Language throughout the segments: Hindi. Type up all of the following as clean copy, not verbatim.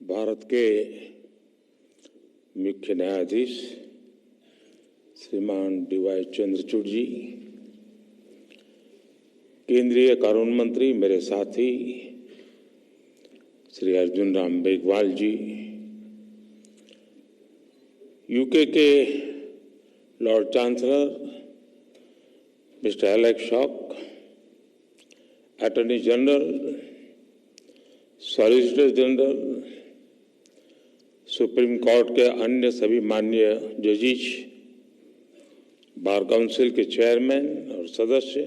भारत के मुख्य न्यायाधीश श्रीमान डी.वाई. चंद्रचूड़ जी, केंद्रीय कानून मंत्री मेरे साथी श्री अर्जुन राम मेघवाल जी, यूके के Lord chancellor mister Alex shock, attorney general, solicitor general, supreme court के अन्य सभी माननीय जजिस, बार काउंसिल के चेयरमैन और सदस्य,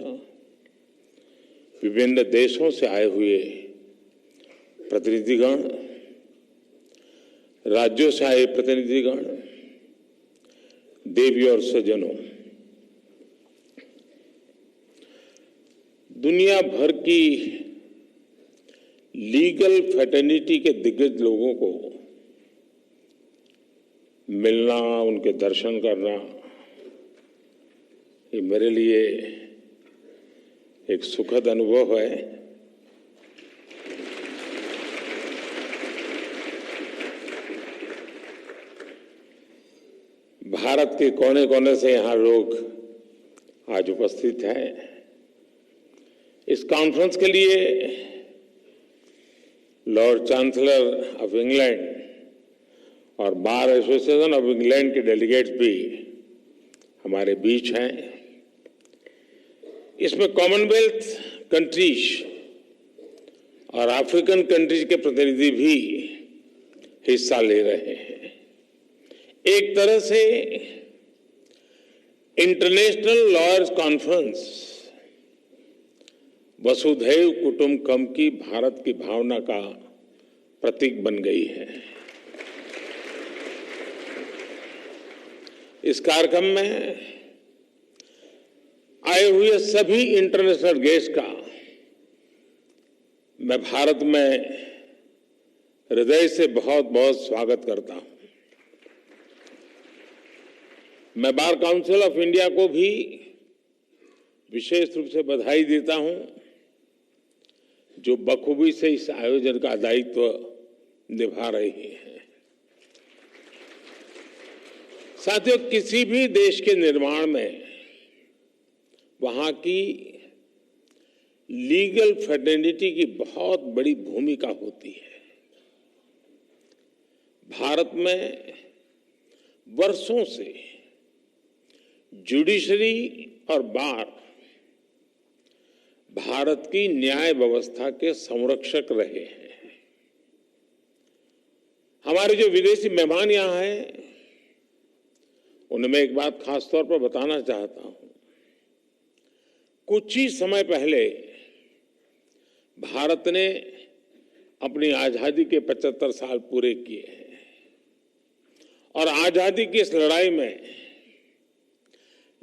विभिन्न देशों से आए हुए प्रतिनिधिगण, राज्यों से आए प्रतिनिधिगण, देवी और सज्जनों, दुनिया भर की लीगल फ्रेटर्निटी के दिग्गज लोगों को मिलना, उनके दर्शन करना, ये मेरे लिए एक सुखद अनुभव है। भारत के कोने कोने से यहाँ लोग आज उपस्थित हैं। इस कॉन्फ्रेंस के लिए लॉर्ड चांसलर ऑफ इंग्लैंड और बार एसोसिएशन ऑफ इंग्लैंड के डेलीगेट्स भी हमारे बीच हैं। इसमें कॉमनवेल्थ कंट्रीज और अफ्रीकन कंट्रीज के प्रतिनिधि भी हिस्सा ले रहे हैं। एक तरह से इंटरनेशनल लॉयर्स कॉन्फ्रेंस वसुधैव कुटुंबकम की भारत की भावना का प्रतीक बन गई है। इस कार्यक्रम में आए हुए सभी इंटरनेशनल गेस्ट का मैं भारत में हृदय से बहुत बहुत स्वागत करता हूं। मैं बार काउंसिल ऑफ इंडिया को भी विशेष रूप से बधाई देता हूं, जो बखूबी से इस आयोजन का दायित्व निभा रही है। साथियों, किसी भी देश के निर्माण में वहां की लीगल फ्रेटर्निटी की बहुत बड़ी भूमिका होती है। भारत में वर्षों से जुडिशरी और बार भारत की न्याय व्यवस्था के संरक्षक रहे हैं। हमारे जो विदेशी मेहमान यहां हैं, उन्हें मैं एक बात खास तौर पर बताना चाहता हूं। कुछ ही समय पहले भारत ने अपनी आजादी के 75 साल पूरे किए हैं और आजादी की इस लड़ाई में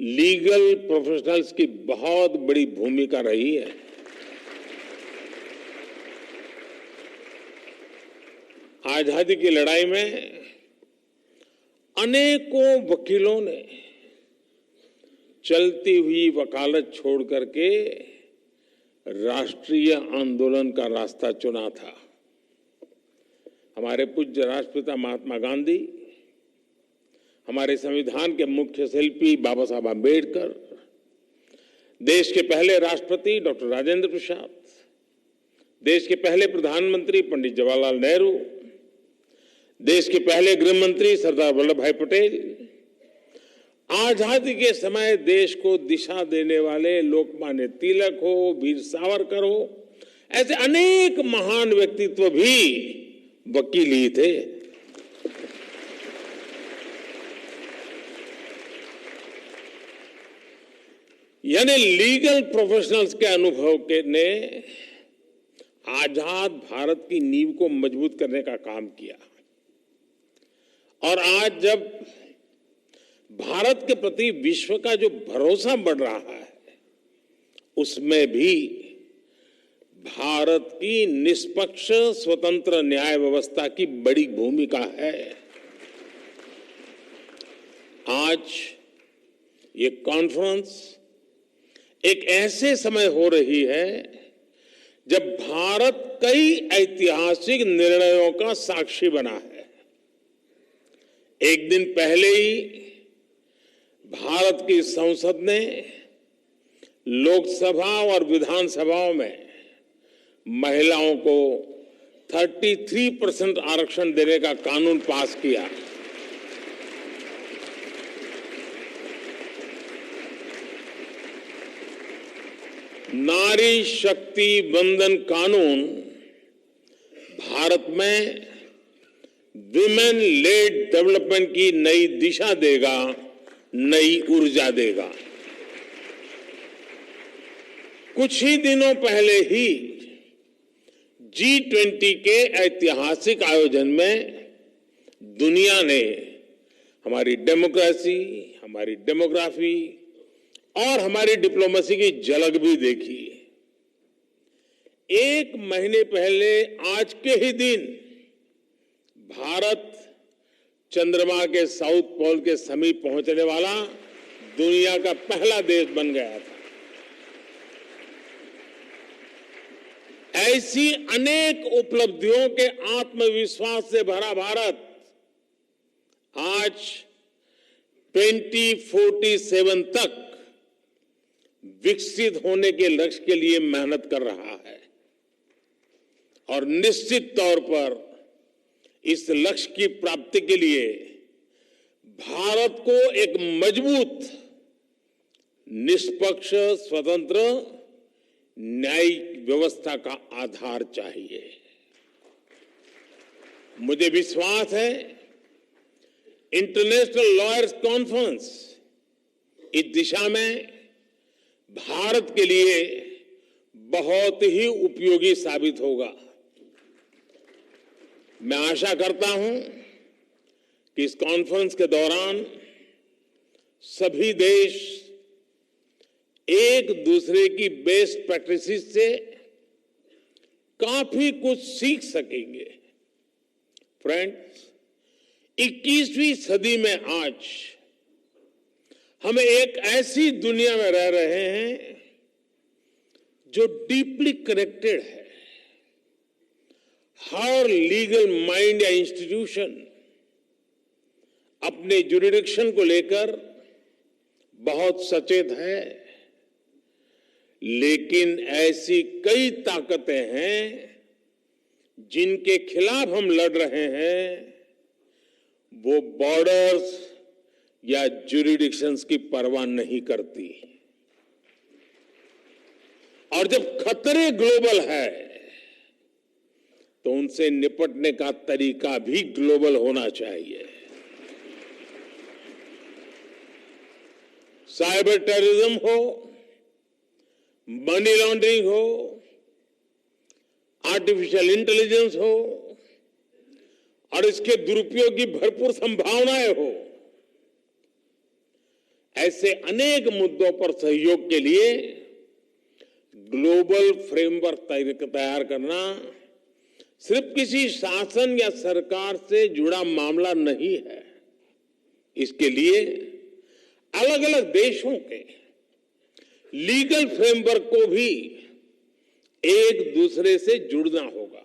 लीगल प्रोफेशनल्स की बहुत बड़ी भूमिका रही है। आजादी की लड़ाई में अनेकों वकीलों ने चलती हुई वकालत छोड़ करके राष्ट्रीय आंदोलन का रास्ता चुना था। हमारे पूज्य राष्ट्रपिता महात्मा गांधी, हमारे संविधान के मुख्य शिल्पी बाबा साहब आम्बेडकर, देश के पहले राष्ट्रपति डॉक्टर राजेंद्र प्रसाद, देश के पहले प्रधानमंत्री पंडित जवाहरलाल नेहरू, देश के पहले गृह मंत्री सरदार वल्लभ भाई पटेल, आजादी के समय देश को दिशा देने वाले लोकमान्य तिलक हो, वीर सावरकर हो, ऐसे अनेक महान व्यक्तित्व भी वकील ही थे। यानी लीगल प्रोफेशनल्स के अनुभव के ने आजाद भारत की नींव को मजबूत करने का काम किया। और आज जब भारत के प्रति विश्व का जो भरोसा बढ़ रहा है, उसमें भी भारत की निष्पक्ष स्वतंत्र न्याय व्यवस्था की बड़ी भूमिका है। आज ये कॉन्फ्रेंस एक ऐसे समय हो रही है जब भारत कई ऐतिहासिक निर्णयों का साक्षी बना है। एक दिन पहले ही भारत की संसद ने लोकसभा और विधानसभाओं में महिलाओं को 33% आरक्षण देने का कानून पास किया। नारी शक्ति वंदन कानून भारत में विमेन लेड डेवलपमेंट की नई दिशा देगा, नई ऊर्जा देगा। कुछ ही दिनों पहले ही G20 के ऐतिहासिक आयोजन में दुनिया ने हमारी डेमोक्रेसी, हमारी डेमोग्राफी और हमारी डिप्लोमेसी की झलक भी देखी। एक महीने पहले आज के ही दिन भारत चंद्रमा के साउथ पोल के समीप पहुंचने वाला दुनिया का पहला देश बन गया था। ऐसी अनेक उपलब्धियों के आत्मविश्वास से भरा भारत आज 2047 तक विकसित होने के लक्ष्य के लिए मेहनत कर रहा है और निश्चित तौर पर इस लक्ष्य की प्राप्ति के लिए भारत को एक मजबूत, निष्पक्ष, स्वतंत्र न्यायिक व्यवस्था का आधार चाहिए। मुझे विश्वास है इंटरनेशनल लॉयर्स कॉन्फ्रेंस इस दिशा में भारत के लिए बहुत ही उपयोगी साबित होगा। मैं आशा करता हूं कि इस कॉन्फ्रेंस के दौरान सभी देश एक दूसरे की बेस्ट प्रैक्टिसेस से काफी कुछ सीख सकेंगे। फ्रेंड्स, 21वीं सदी में आज हम एक ऐसी दुनिया में रह रहे हैं जो डीपली कनेक्टेड है। हर लीगल माइंड या इंस्टीट्यूशन अपने जुरिडिक्शन को लेकर बहुत सचेत है, लेकिन ऐसी कई ताकतें हैं जिनके खिलाफ हम लड़ रहे हैं। वो बॉर्डर्स या जुरिडिक्शंस की परवाह नहीं करती। और जब खतरे ग्लोबल है तो उनसे निपटने का तरीका भी ग्लोबल होना चाहिए। साइबर टेररिज्म हो, मनी लॉन्ड्रिंग हो, आर्टिफिशियल इंटेलिजेंस हो और इसके दुरुपयोग की भरपूर संभावनाएं हो, ऐसे अनेक मुद्दों पर सहयोग के लिए ग्लोबल फ्रेमवर्क तैयार करना सिर्फ किसी शासन या सरकार से जुड़ा मामला नहीं है। इसके लिए अलग अलग देशों के लीगल फ्रेमवर्क को भी एक दूसरे से जुड़ना होगा।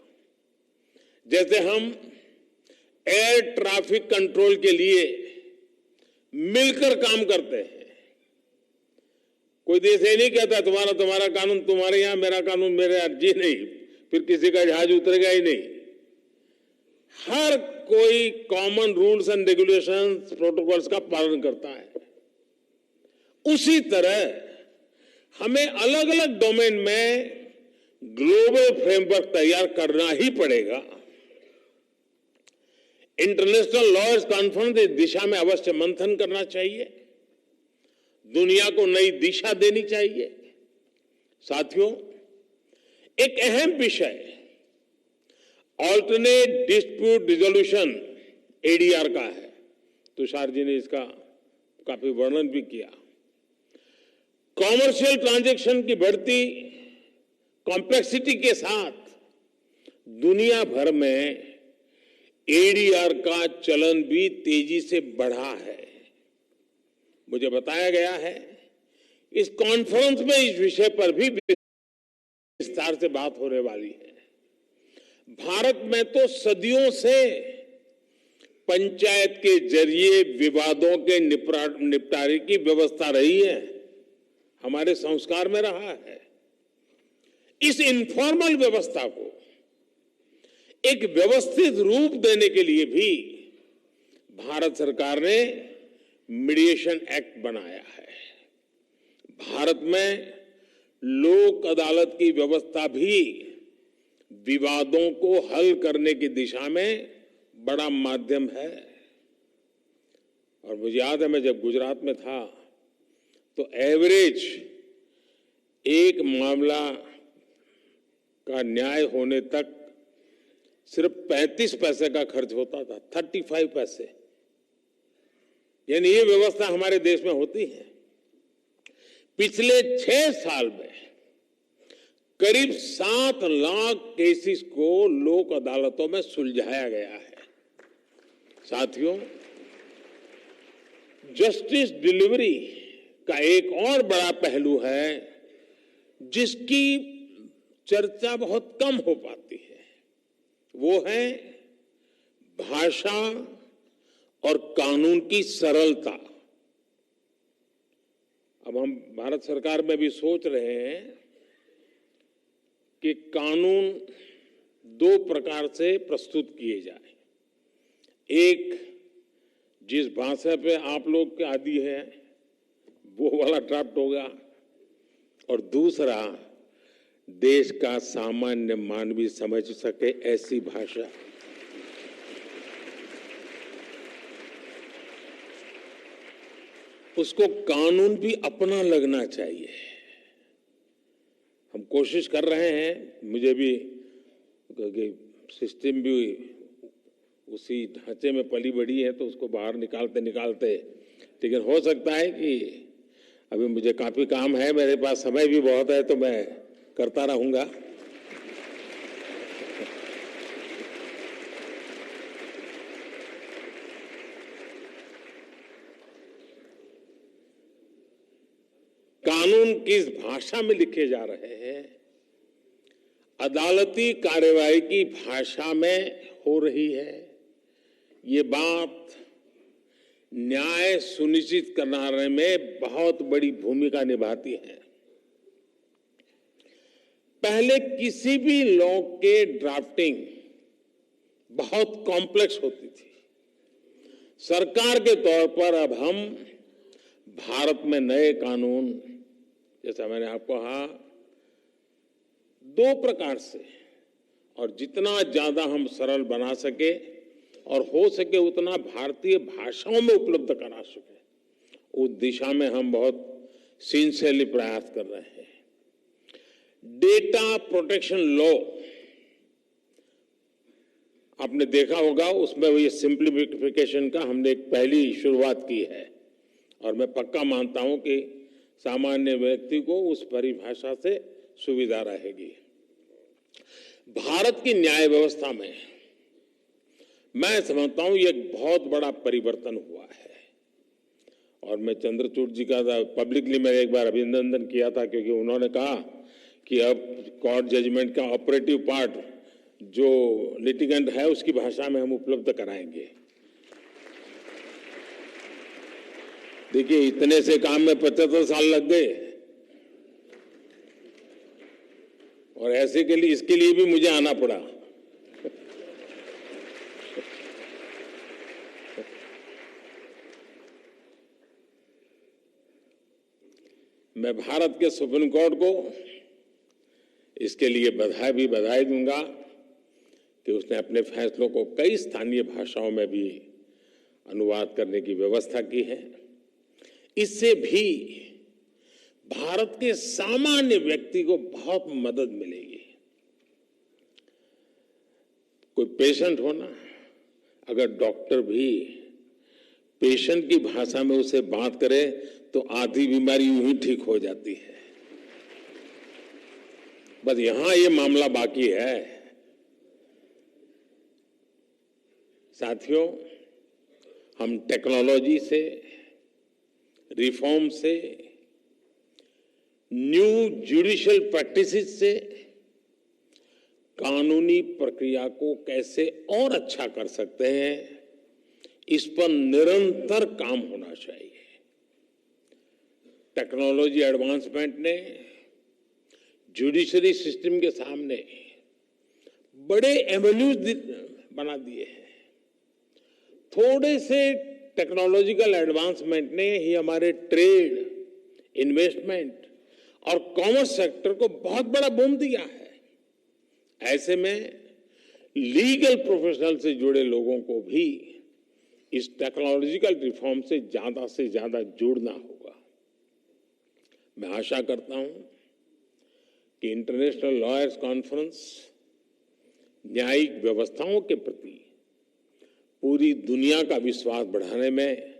जैसे हम एयर ट्रैफिक कंट्रोल के लिए मिलकर काम करते हैं। कोई देश ये नहीं कहता तुम्हारा कानून तुम्हारे यहां, मेरा कानून मेरे यहां। जी नहीं, फिर किसी का जहाज उतरेगा ही नहीं। हर कोई common rules and regulations, protocols का पालन करता है। उसी तरह हमें अलग अलग डोमेन में ग्लोबल फ्रेमवर्क तैयार करना ही पड़ेगा। इंटरनेशनल लॉयर्स कॉन्फ्रेंस इस दिशा में अवश्य मंथन करना चाहिए, दुनिया को नई दिशा देनी चाहिए। साथियों, एक अहम विषय ऑल्टरनेट डिस्प्यूट रिजोल्यूशन एडीआर का है। तुषार जी ने इसका काफी वर्णन भी किया। कॉमर्शियल ट्रांजैक्शन की बढ़ती कॉम्प्लेक्सिटी के साथ दुनिया भर में एडीआर का चलन भी तेजी से बढ़ा है। मुझे बताया गया है इस कॉन्फ्रेंस में इस विषय पर भी विस्तार से बात होने वाली है। भारत में तो सदियों से पंचायत के जरिए विवादों के निपटारे की व्यवस्था रही है, हमारे संस्कार में रहा है। इस इनफॉर्मल व्यवस्था को एक व्यवस्थित रूप देने के लिए भी भारत सरकार ने मीडिएशन एक्ट बनाया है। भारत में लोक अदालत की व्यवस्था भी विवादों को हल करने की दिशा में बड़ा माध्यम है। और मुझे याद है, मैं जब गुजरात में था तो एवरेज एक मामला का न्याय होने तक सिर्फ 35 पैसे का खर्च होता था, 35 पैसे। यानी ये व्यवस्था हमारे देश में होती है। पिछले 6 साल में करीब 7 लाख केसेस को लोक अदालतों में सुलझाया गया है। साथियों, जस्टिस डिलीवरी का एक और बड़ा पहलू है जिसकी चर्चा बहुत कम हो पाती है, वो है भाषा और कानून की सरलता। अब हम भारत सरकार में भी सोच रहे हैं कि कानून 2 प्रकार से प्रस्तुत किए जाए। एक, जिस भाषा पे आप लोग के आदी है वो वाला ड्राफ्ट होगा, और दूसरा देश का सामान्य मानवी समझ सके ऐसी भाषा। उसको कानून भी अपना लगना चाहिए। हम कोशिश कर रहे हैं, मुझे भी सिस्टम भी उसी ढांचे में पली बड़ी है तो उसको बाहर निकालते निकालते, लेकिन हो सकता है कि अभी मुझे काफी काम है, मेरे पास समय भी बहुत है, तो मैं करता रहूंगा। कानून किस भाषा में लिखे जा रहे हैं, अदालती कार्यवाही की भाषा में हो रही है, ये बात न्याय सुनिश्चित कराने में बहुत बड़ी भूमिका निभाती है। पहले किसी भी लॉ के ड्राफ्टिंग बहुत कॉम्प्लेक्स होती थी। सरकार के तौर पर अब हम भारत में नए कानून, जैसा मैंने आपको कहा, 2 प्रकार से, और जितना ज्यादा हम सरल बना सके और हो सके उतना भारतीय भाषाओं में उपलब्ध करा सके, उस दिशा में हम बहुत सिंसियरली प्रयास कर रहे हैं। डेटा प्रोटेक्शन लॉ आपने देखा होगा, उसमें ये सिंप्लीफिकेशन का हमने एक पहली शुरुआत की है, और मैं पक्का मानता हूं कि सामान्य व्यक्ति को उस परिभाषा से सुविधा रहेगी। भारत की न्याय व्यवस्था में मैं समझता हूं ये एक बहुत बड़ा परिवर्तन हुआ है, और मैं चंद्रचूड़ जी का पब्लिकली मैंने एक बार अभिनंदन किया था, क्योंकि उन्होंने कहा कि अब कोर्ट जजमेंट का ऑपरेटिव पार्ट जो लिटिगेंट है उसकी भाषा में हम उपलब्ध कराएंगे। देखिए, इतने से काम में 75 साल लग गए, और ऐसे के लिए, इसके लिए भी मुझे आना पड़ा। मैं भारत के सुप्रीम कोर्ट को इसके लिए बधाई दूंगा कि उसने अपने फैसलों को कई स्थानीय भाषाओं में भी अनुवाद करने की व्यवस्था की है। इससे भी भारत के सामान्य व्यक्ति को बहुत मदद मिलेगी। कोई पेशेंट हो ना, अगर डॉक्टर भी पेशेंट की भाषा में उसे बात करे तो आधी बीमारी यूं ही ठीक हो जाती है। बस यहां ये मामला बाकी है। साथियों, हम टेक्नोलॉजी से, रिफॉर्म से, न्यू जुडिशियल प्रैक्टिसेस से कानूनी प्रक्रिया को कैसे और अच्छा कर सकते हैं, इस पर निरंतर काम होना चाहिए। टेक्नोलॉजी एडवांसमेंट ने जुडिशरी सिस्टम के सामने बड़े एवेन्यूज बना दिए हैं। थोड़े से टेक्नोलॉजिकल एडवांसमेंट ने ही हमारे ट्रेड, इन्वेस्टमेंट और कॉमर्स सेक्टर को बहुत बड़ा बूम दिया है। ऐसे में लीगल प्रोफेशनल से जुड़े लोगों को भी इस टेक्नोलॉजिकल रिफॉर्म से ज्यादा जुड़ना होगा। मैं आशा करता हूं कि इंटरनेशनल लॉयर्स कॉन्फ्रेंस न्यायिक व्यवस्थाओं के प्रति पूरी दुनिया का विश्वास बढ़ाने में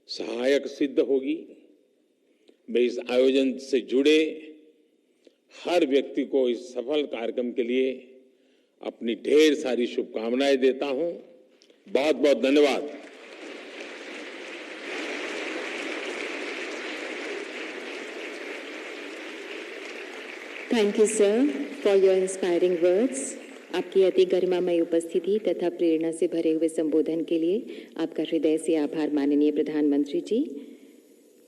सहायक सिद्ध होगी। मैं इस आयोजन से जुड़े हर व्यक्ति को इस सफल कार्यक्रम के लिए अपनी ढेर सारी शुभकामनाएं देता हूं। बहुत बहुत धन्यवाद। Thank you, sir, for your inspiring words. आपकी अति गरिमामय उपस्थिति तथा प्रेरणा से भरे हुए संबोधन के लिए आपका हृदय से आभार माननीय प्रधानमंत्री जी।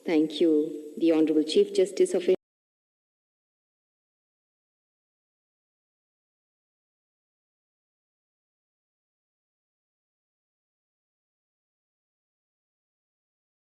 Thank you, the Honorable Chief Justice of